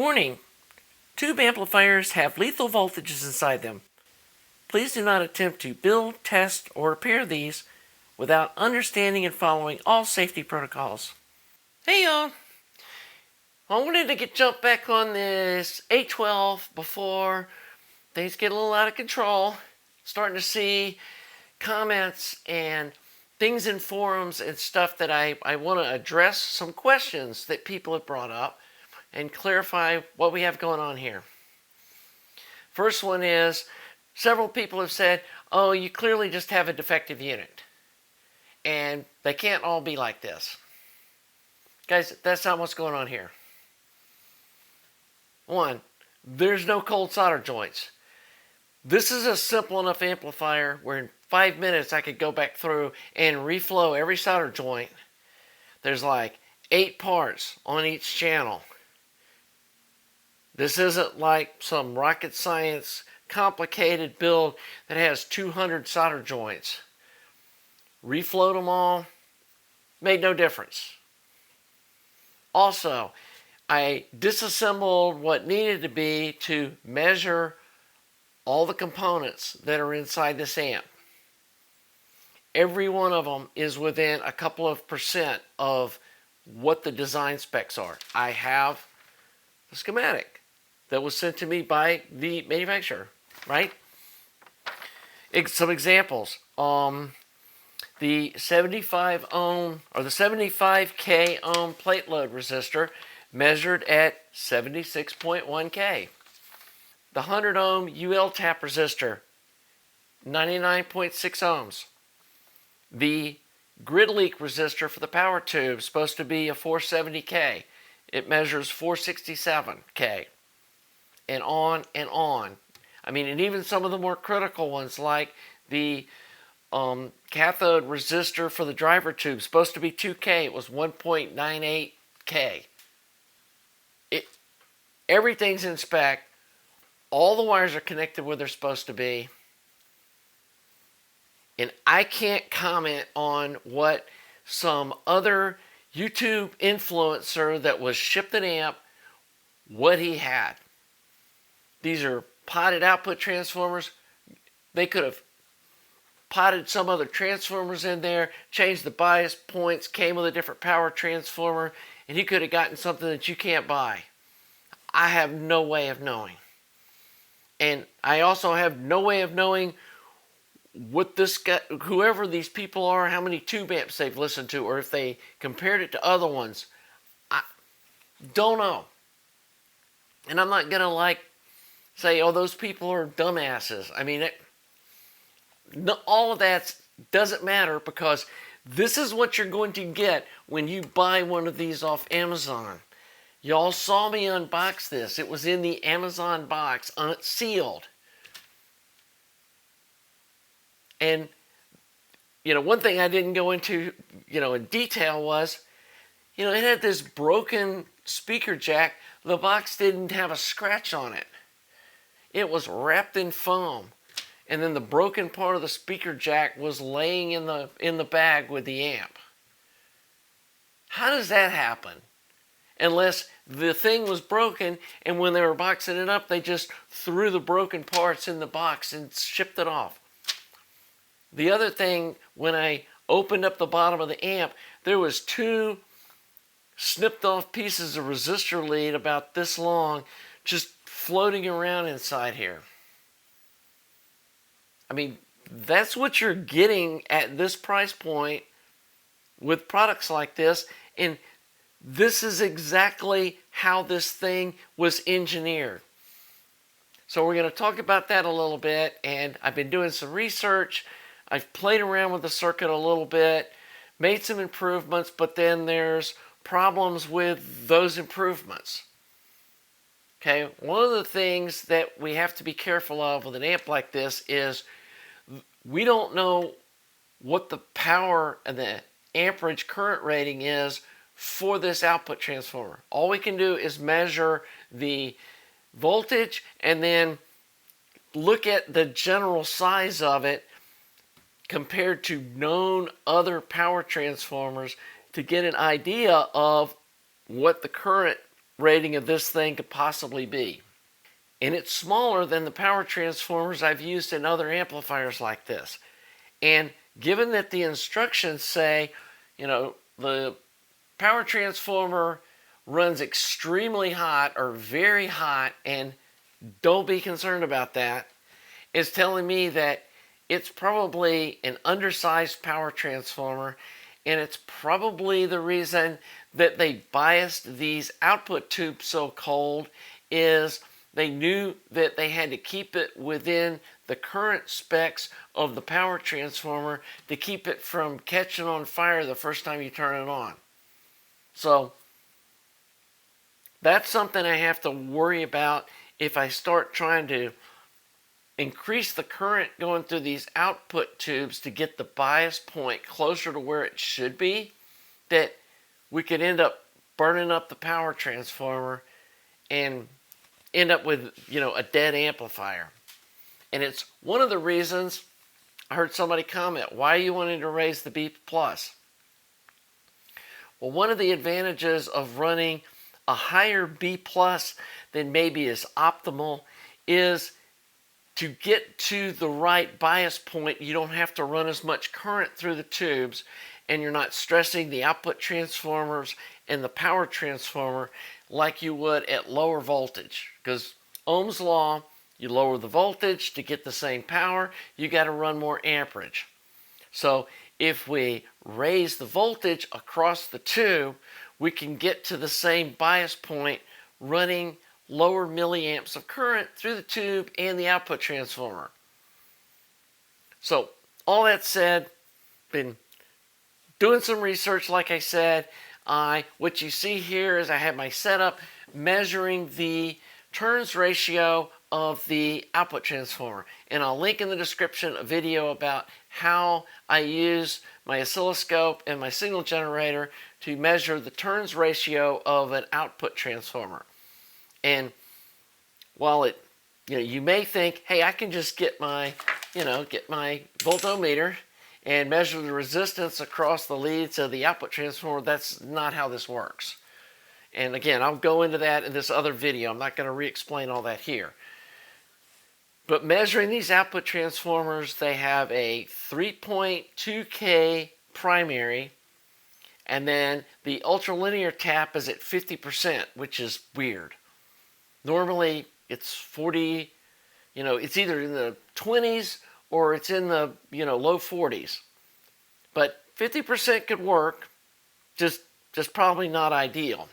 Warning: tube amplifiers have lethal voltages inside them. Please do not attempt to build, test, or repair these without understanding and following all safety protocols. Hey y'all! I wanted to jump back on this A12 before things get a little out of control. Starting to see comments and things in forums and stuff that I want to address some questions that people have brought up and clarify what we have going on here. First one is, several people have said, oh, you clearly just have a defective unit. And they can't all be like this. Guys, that's not what's going on here. One, there's no cold solder joints. This is a simple enough amplifier where in 5 minutes I could go back through and reflow every solder joint. There's like 8 parts on each channel. This isn't like some rocket science complicated build that has 200 solder joints. Reflowed them all, made no difference. Also, I disassembled what needed to be to measure all the components that are inside this amp. Every one of them is within a couple of percent of what the design specs are. I have the schematic that was sent to me by the manufacturer, right? Some examples. The 75 ohm or the 75k ohm plate load resistor measured at 76.1k. The 100 ohm UL tap resistor, 99.6 ohms. The grid leak resistor for the power tube is supposed to be a 470k. It measures 467k. And on and on. I mean, and even some of the more critical ones like the cathode resistor for the driver tube, supposed to be 2k. It was 1.98k. Everything's in spec. All the wires are connected where they're supposed to be. And I can't comment on what some other YouTube influencer that was shipped an amp, what he had. These are potted output transformers. They could have potted some other transformers in there, changed the bias points, came with a different power transformer, and he could have gotten something that you can't buy. I have no way of knowing. And I also have no way of knowing what this guy, whoever these people are, how many tube amps they've listened to, or if they compared it to other ones. I don't know. And I'm not going to say, oh, those people are dumbasses. I mean, all of that doesn't matter because this is what you're going to get when you buy one of these off Amazon. Y'all saw me unbox this. It was in the Amazon box, sealed. And, one thing I didn't go into, in detail was, it had this broken speaker jack. The box didn't have a scratch on it. It was wrapped in foam. And then the broken part of the speaker jack was laying in the bag with the amp. How does that happen? Unless the thing was broken and when they were boxing it up, they just threw the broken parts in the box and shipped it off. The other thing, when I opened up the bottom of the amp, there was 2 snipped off pieces of resistor lead about this long just floating around inside here. I mean, that's what you're getting at this price point with products like this. And this is exactly how this thing was engineered. So we're going to talk about that a little bit. And I've been doing some research. I've played around with the circuit a little bit, made some improvements, but then there's problems with those improvements. Okay, one of the things that we have to be careful of with an amp like this is we don't know what the power and the amperage current rating is for this output transformer. All we can do is measure the voltage and then look at the general size of it compared to known other power transformers to get an idea of what the current rating of this thing could possibly be. And it's smaller than the power transformers I've used in other amplifiers like this. And given that the instructions say, the power transformer runs extremely hot or very hot, and don't be concerned about that, it's telling me that it's probably an undersized power transformer, and it's probably the reason that they biased these output tubes so cold is they knew that they had to keep it within the current specs of the power transformer to keep it from catching on fire the first time you turn it on. So that's something I have to worry about if I start trying to increase the current going through these output tubes to get the bias point closer to where it should be, that we could end up burning up the power transformer and end up with, a dead amplifier. And it's one of the reasons I heard somebody comment, why are you wanting to raise the B+? Well, one of the advantages of running a higher B+ than maybe is optimal is to get to the right bias point, you don't have to run as much current through the tubes, and you're not stressing the output transformers and the power transformer like you would at lower voltage. Because Ohm's law, you lower the voltage to get the same power, you got to run more amperage. So if we raise the voltage across the tube, we can get to the same bias point running lower milliamps of current through the tube and the output transformer. So all that said, been doing some research, like I said. What you see here is I have my setup measuring the turns ratio of the output transformer, and I'll link in the description a video about how I use my oscilloscope and my signal generator to measure the turns ratio of an output transformer. And while you may think, hey, I can just get my voltometer and measure the resistance across the leads of the output transformer, that's not how this works. And again, I'll go into that in this other video. I'm not going to re-explain all that here. But measuring these output transformers, they have a 3.2K primary, and then the ultralinear tap is at 50%, which is weird. Normally, it's 40, it's either in the 20s or it's in the, low 40s. But 50% could work, just probably not ideal.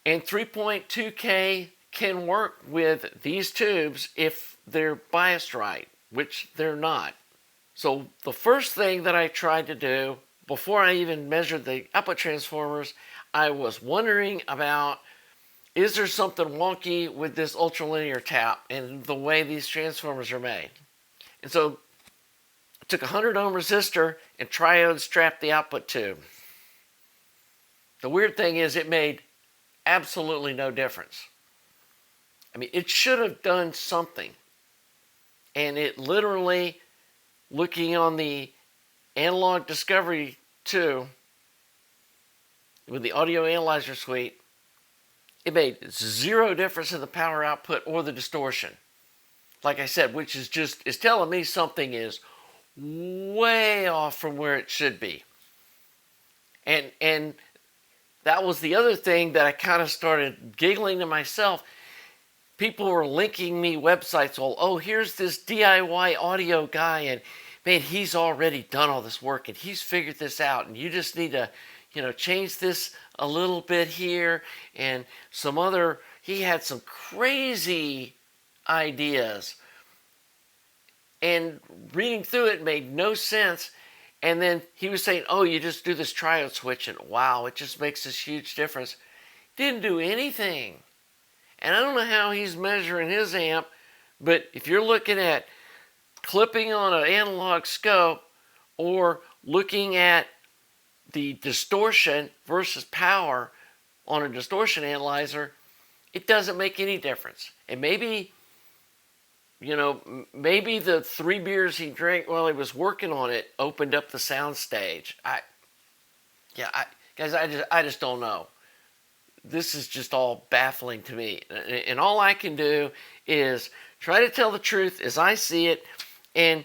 And 3.2K can work with these tubes if they're biased right, which they're not. So the first thing that I tried to do before I even measured the output transformers, I was wondering about, is there something wonky with this ultralinear tap and the way these transformers are made? And so I took a 100 ohm resistor and triode strapped the output tube. The weird thing is it made absolutely no difference. I mean, it should have done something. And it literally, looking on the Analog Discovery 2 with the audio analyzer suite, it made zero difference in the power output or the distortion. Like I said, which is telling me something is way off from where it should be. And that was the other thing that I kind of started giggling to myself. People were linking me websites. Well, oh, here's this DIY audio guy, and man, he's already done all this work, and he's figured this out, and you just need to, change this a little bit here, and he had some crazy ideas. And reading through it made no sense. And then he was saying, oh, you just do this triode switch, and wow, it just makes this huge difference. Didn't do anything. And I don't know how he's measuring his amp, but if you're looking at clipping on an analog scope or looking at the distortion versus power on a distortion analyzer, it doesn't make any difference. And maybe the 3 beers he drank while he was working on it opened up the sound stage. Guys, I just don't know. this is just all baffling to me. And all I can do is try to tell the truth as I see it and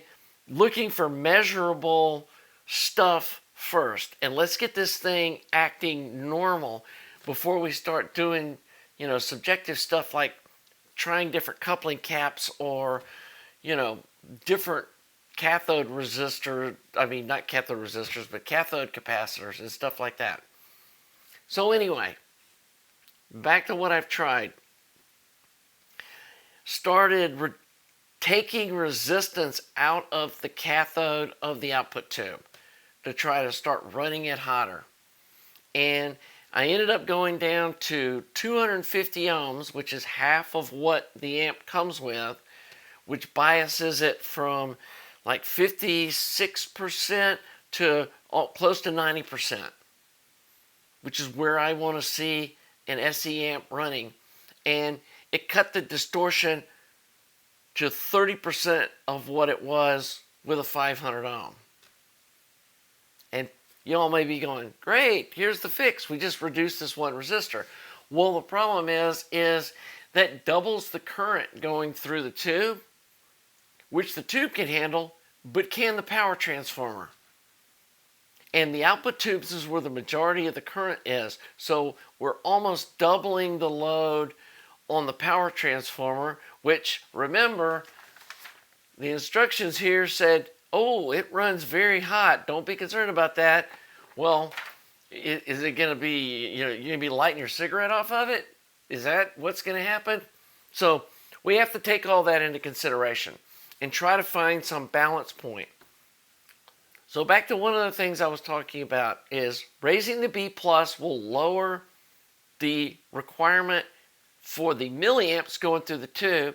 looking for measurable stuff first. And let's get this thing acting normal before we start doing, subjective stuff like trying different coupling caps or, different cathode resistor, not cathode resistors, but cathode capacitors and stuff like that. So anyway, back to what I've tried. Started taking resistance out of the cathode of the output tube to try to start running it hotter. And I ended up going down to 250 ohms, which is half of what the amp comes with, which biases it from like 56% to close to 90%, which is where I want to see an SE amp running. And it cut the distortion to 30% of what it was with a 500 ohm. And you all may be going, great, here's the fix. We just reduced this one resistor. Well, the problem is that doubles the current going through the tube, which the tube can handle, but can the power transformer? And the output tubes is where the majority of the current is. So we're almost doubling the load on the power transformer, which, remember, the instructions here said, oh, it runs very hot. Don't be concerned about that. Well, is it going to be, you're going to be lighting your cigarette off of it? Is that what's going to happen? So we have to take all that into consideration and try to find some balance point. So back to one of the things I was talking about is raising the B plus will lower the requirement for the milliamps going through the tube,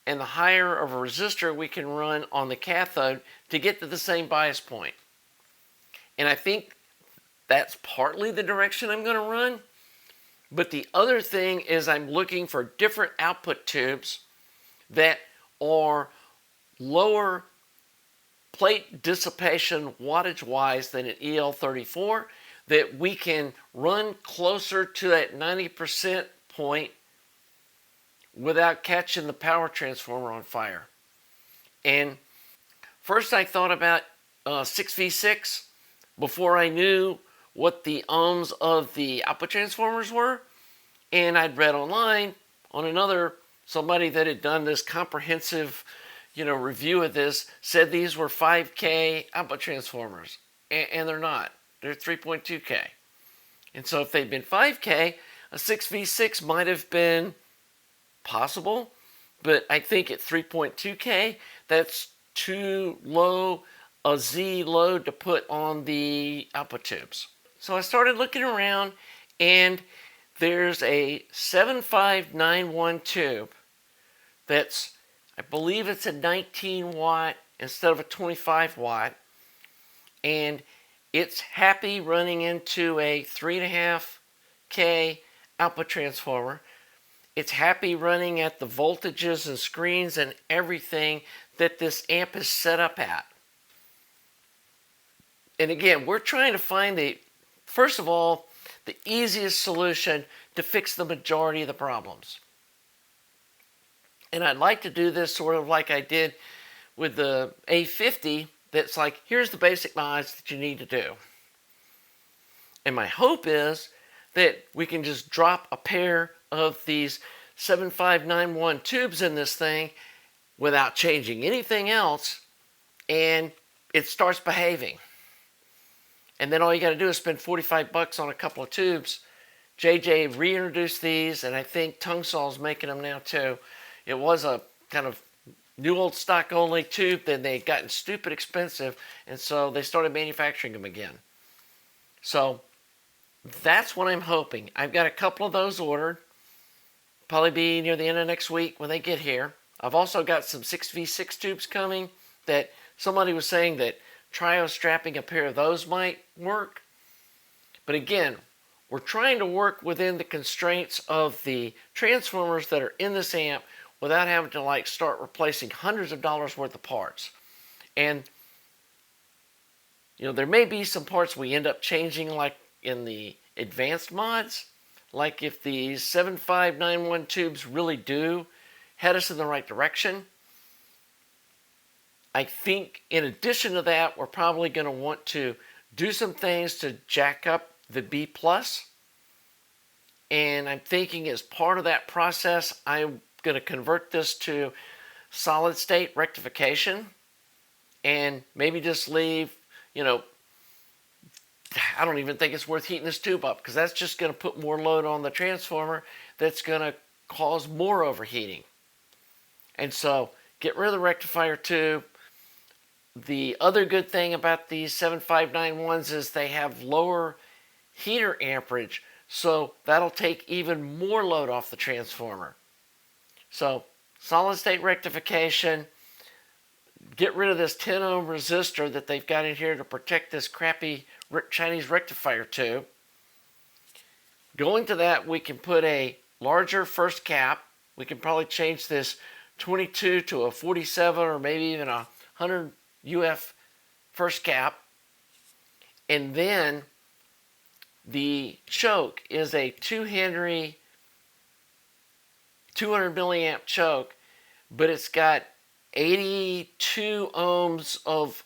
and the higher of a resistor we can run on the cathode to get to the same bias point. And I think that's partly the direction I'm going to run. But the other thing is I'm looking for different output tubes that are lower plate dissipation wattage wise than an EL34, that we can run closer to that 90% point without catching the power transformer on fire. And first I thought about 6v6 before I knew what the ohms of the output transformers were. And I'd read online on somebody that had done this comprehensive review of this, said these were 5K output transformers. And they're not. They're 3.2K. And so if they'd been 5K, a 6v6 might have been possible, but I think at 3.2K, that's too low a Z load to put on the output tubes. So I started looking around, and there's a 7591 tube that's, I believe it's a 19 watt instead of a 25 watt, and it's happy running into a 3.5K output transformer. It's happy running at the voltages and screens and everything that this amp is set up at. And again, we're trying to find first of all, the easiest solution to fix the majority of the problems. And I'd like to do this sort of like I did with the A50, that's like, here's the basic mods that you need to do. And my hope is that we can just drop a pair of these 7591 tubes in this thing without changing anything else, and it starts behaving. And then all you got to do is spend $45 on a couple of tubes. JJ reintroduced these, and I think Tungsaw's making them now too. It was a kind of new old stock only tube, then they'd gotten stupid expensive, and so they started manufacturing them again. So that's what I'm hoping. I've got a couple of those ordered. Probably be near the end of next week when they get here. I've also got some 6v6 tubes coming that somebody was saying that trio strapping a pair of those might work. But again, we're trying to work within the constraints of the transformers that are in this amp without having to start replacing hundreds of dollars worth of parts. And there may be some parts we end up changing like in the advanced mods, like if the 7591 tubes really do head us in the right direction, I think in addition to that, we're probably going to want to do some things to jack up the B+. And I'm thinking as part of that process, I'm going to convert this to solid state rectification and maybe just leave, I don't even think it's worth heating this tube up because that's just going to put more load on the transformer that's going to cause more overheating. And so get rid of the rectifier tube. The other good thing about these 7591s is they have lower heater amperage, so that'll take even more load off the transformer. So solid state rectification, get rid of this 10 ohm resistor that they've got in here to protect this crappy Chinese rectifier tube. Going to that, we can put a larger first cap. We can probably change this 22 to a 47 or maybe even a 100 UF first cap. And then the choke is a 2 Henry 200 milliamp choke, but it's got 82 ohms of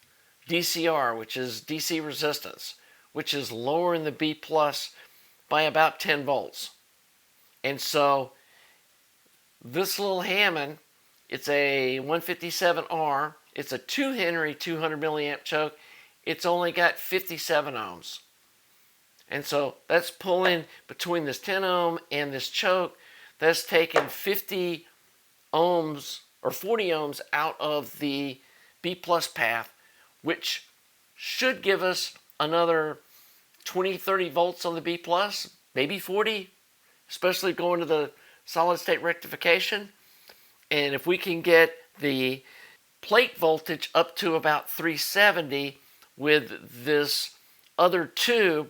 DCR, which is DC resistance, which is lowering the B plus by about 10 volts. And so this little Hammond, it's a 157R, it's a 2 Henry 200 milliamp choke, it's only got 57 ohms. And so that's pulling between this 10 ohm and this choke, that's taking 50 ohms or 40 ohms out of the B plus path, which should give us another 20, 30 volts on the B plus, maybe 40, especially going to the solid state rectification. And if we can get the plate voltage up to about 370 with this other tube,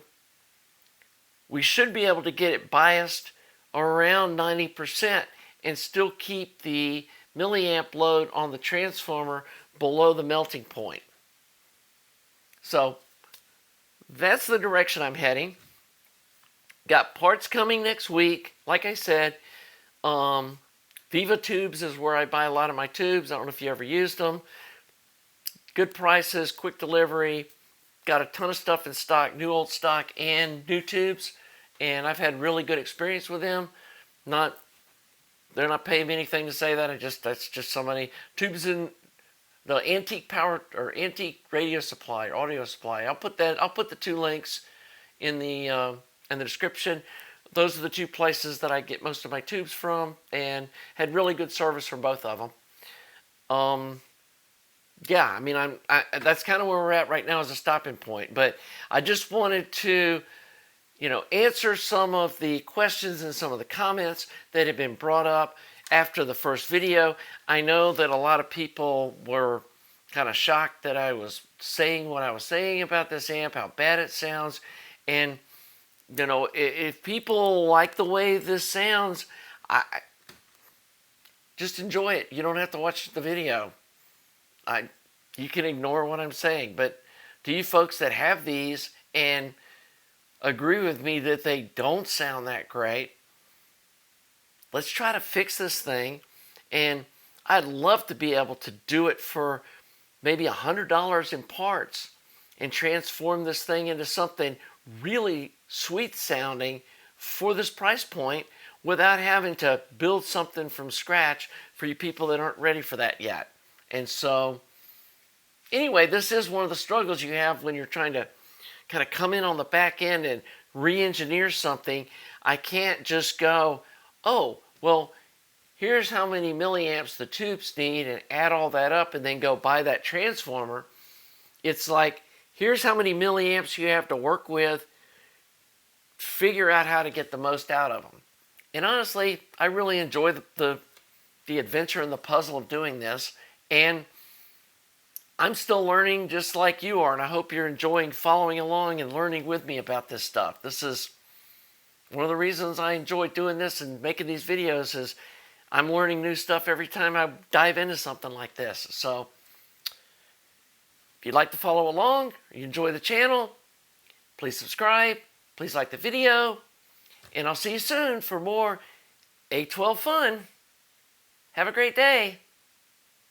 we should be able to get it biased around 90% and still keep the milliamp load on the transformer below the melting point. So that's the direction I'm heading. Got parts coming next week. Like I said, Viva Tubes is where I buy a lot of my tubes. I don't know if you ever used them. Good prices, quick delivery. Got a ton of stuff in stock, new old stock and new tubes. And I've had really good experience with them. They're not paying me anything to say that. That's just so many tubes in the antique power or antique radio supply or audio supply. I'll put the two links in the description. Those are the two places that I get most of my tubes from, and had really good service from both of them. Yeah, I mean, that's kind of where we're at right now as a stopping point. But I just wanted to, answer some of the questions and some of the comments that have been brought up after the first video. I know that a lot of people were kind of shocked that I was saying what I was saying about this amp, how bad it sounds. And, if people like the way this sounds, I just enjoy it. You don't have to watch the video. You can ignore what I'm saying. But to you folks that have these and agree with me that they don't sound that great, let's try to fix this thing. And I'd love to be able to do it for maybe $100 in parts and transform this thing into something really sweet sounding for this price point without having to build something from scratch for you people that aren't ready for that yet. And so anyway, this is one of the struggles you have when you're trying to kind of come in on the back end and re-engineer something. I can't just go, oh, well, here's how many milliamps the tubes need and add all that up and then go buy that transformer. It's like, here's how many milliamps you have to work with, figure out how to get the most out of them. And honestly, I really enjoy the adventure and the puzzle of doing this. And I'm still learning just like you are, and I hope you're enjoying following along and learning with me about this stuff. This is one of the reasons I enjoy doing this and making these videos is I'm learning new stuff every time I dive into something like this. So if you'd like to follow along, or you enjoy the channel, please subscribe, please like the video, And I'll see you soon for more A12 fun. Have a great day.